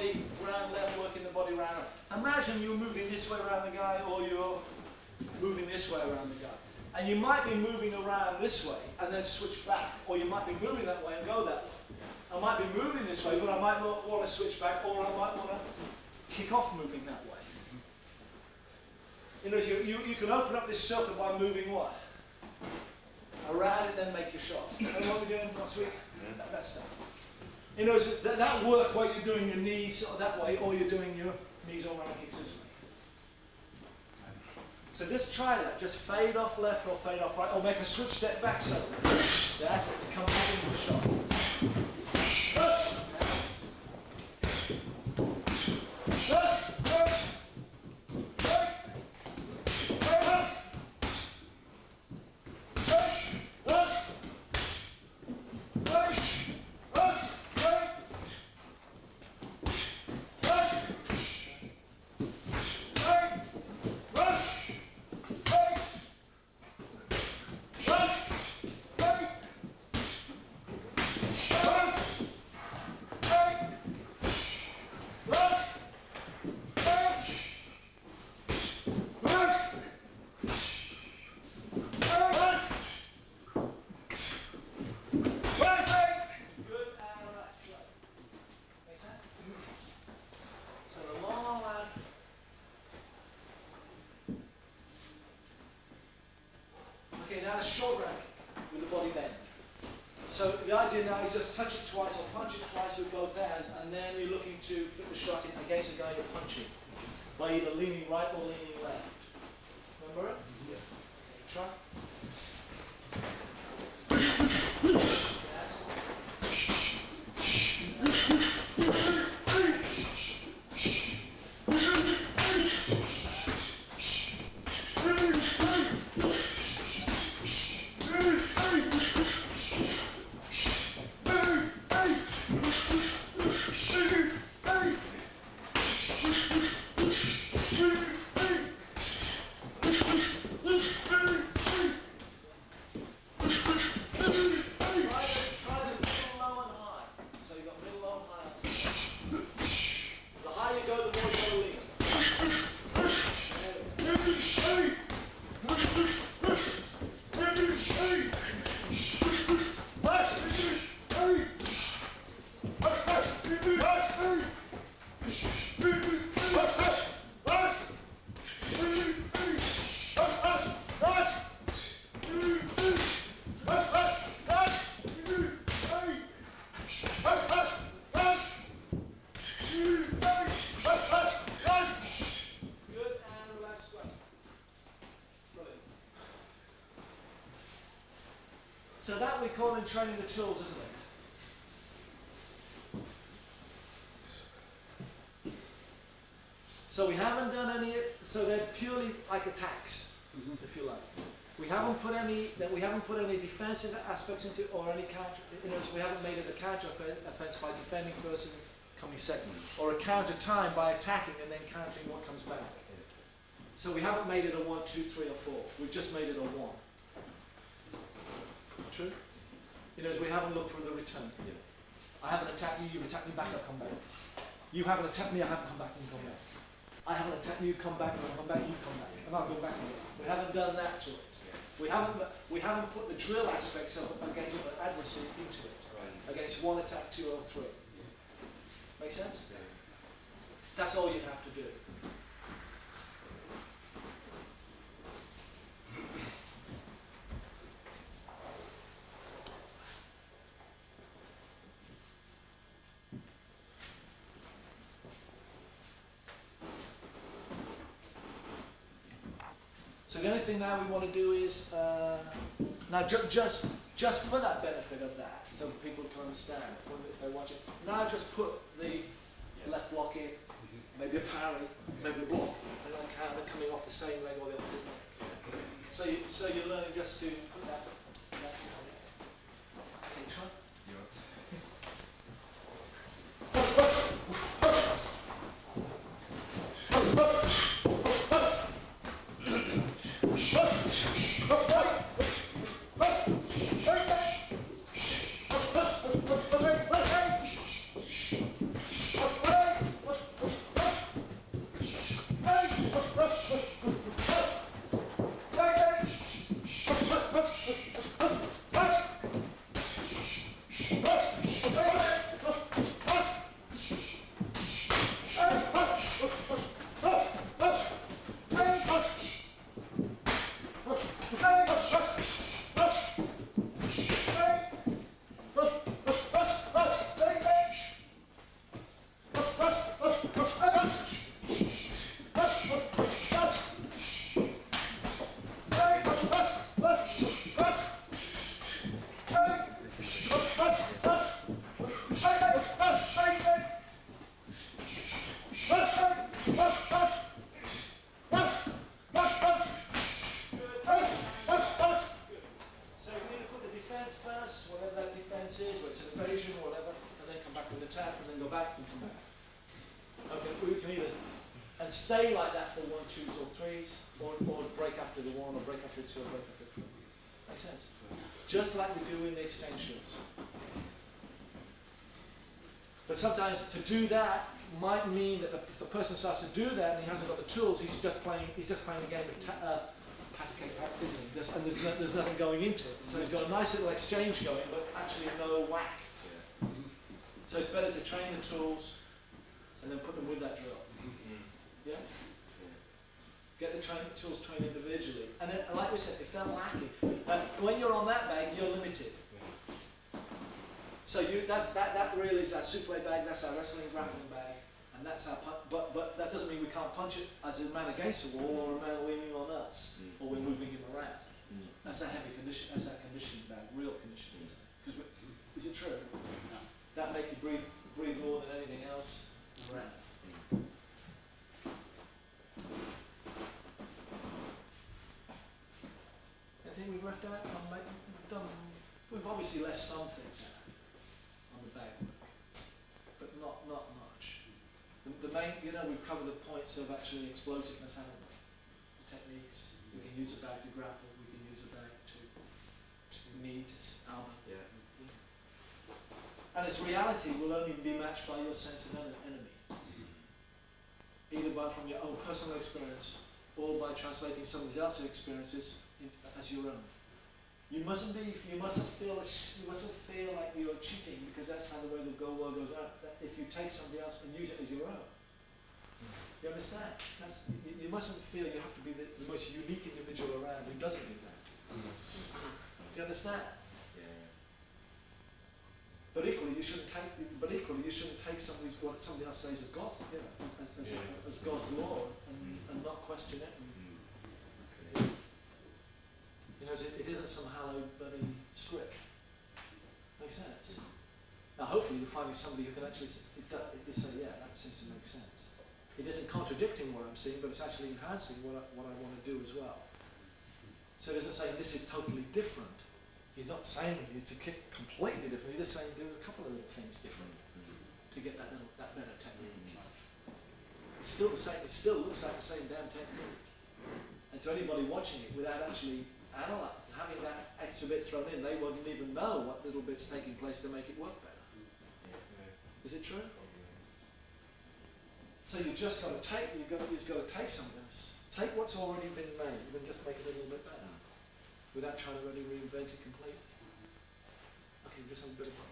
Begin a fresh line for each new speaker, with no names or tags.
body round left, working the body round right. Imagine you're moving this way around the guy, or you're moving this way around the guy. And you might be moving around this way and then switch back, or you might be moving that way and go that way. I might be moving this way, but I might not want to switch back, or I might want to kick off moving that way. You know, you can open up this circle by moving what? Around it, then make your shot. You know what we were doing last week? That stuff. You know, that work where you're doing your knees that way, or you're doing your knees all round kicks this way. So just try that. Just fade off left or fade off right, or make a switch step back suddenly. That's it. Come back into the shot. Now a short rack with the body bend. So the idea now is just touch it twice or punch it twice with both hands, and then you're looking to fit the shot in against the guy you're punching by either leaning right or leaning left. Remember it? Yeah. Okay, try. So that we call in training the tools, isn't it? So we haven't done any, so they're purely like attacks, if you like. We haven't put any defensive aspects into it, or any counter, you know, so we haven't made it a counter offense by defending first and coming second, or a counter time by attacking and then countering what comes back. So we haven't made it a 1, 2, 3, or 4. We've just made it a 1. True? You know, we haven't looked for the return. Yeah. I haven't attacked you, you've attacked me back, I've come back. You haven't attacked me, I haven't come back, and come back. I haven't attacked you, come back, and I'll come back, you come back, and I'll go back again. We haven't done that to it. Yeah. We haven't put the drill aspects of it against the adversary into it. Right. Against 1 attack, 2 or 3. Yeah. Make sense? Yeah. That's all you have to do. So the only thing now we want to do is, now just for that benefit of that, so people can understand if they watch it, now just put the left block in, maybe a parry, maybe a block, and then counter coming off the same leg or the opposite leg. So you're learning just to put that okay, try. can either and stay like that for 1, 2s or 3s, or break after the 1, or break after the 2, or break after the 3. Makes sense? Just like we do in the exchange shoots. But sometimes to do that might mean that if the person starts to do that and he hasn't got the tools, he's just playing a game of pat a cake, isn't he? And there's nothing going into it. So he's got a nice little exchange going, but actually no whack. Yeah. So it's better to train the tools and then put them with that drill. Yeah? Get the tools trained individually. And then, like we said, if they're lacking, when you're on that bag, you're limited. So that really is our super bag, that's our wrestling grappling bag, and that's our but that doesn't mean we can't punch it as a man against the wall or a man leaning on us, or we're moving him around. That's a heavy condition, that's our conditioning bag, real conditioning. Because is it true? No. That make you breathe more than anything else around. Anything we've left out? We've obviously left some things out on the bag, but not much. The main, we've covered the points of actually explosiveness, haven't we? The techniques. We can use a bag to grapple. We can use a bag to meet armor. Yeah. And its reality will only be matched by your sense of enemy, either from your own personal experience or by translating somebody else's experiences as your own. You mustn't feel like you're cheating, because that's how the way the world goes around. That if you take somebody else and use it as your own, you understand? You mustn't feel you have to be the most unique individual around who doesn't do that. Do you understand? Yeah. But equally, you shouldn't take what somebody else says as God's, as God's law, and not question it. It isn't some hallowed bloody script. Makes sense? Now hopefully you're finding somebody who can actually say, yeah, that seems to make sense. It isn't contradicting what I'm seeing, but it's actually enhancing what I want to do as well. So it isn't saying this is totally different. He's not saying he needs to kick completely different. He's just saying do a couple of little things different to get that better technique. It's still the same. It still looks like the same damn technique. And to anybody watching it without actually having that extra bit thrown in, they wouldn't even know what little bit's taking place to make it work better. Is it true? So you just got to take. You've got to take something. Take what's already been made and just make it a little bit better, without trying to really reinvent it completely. Okay, just have a bit of break.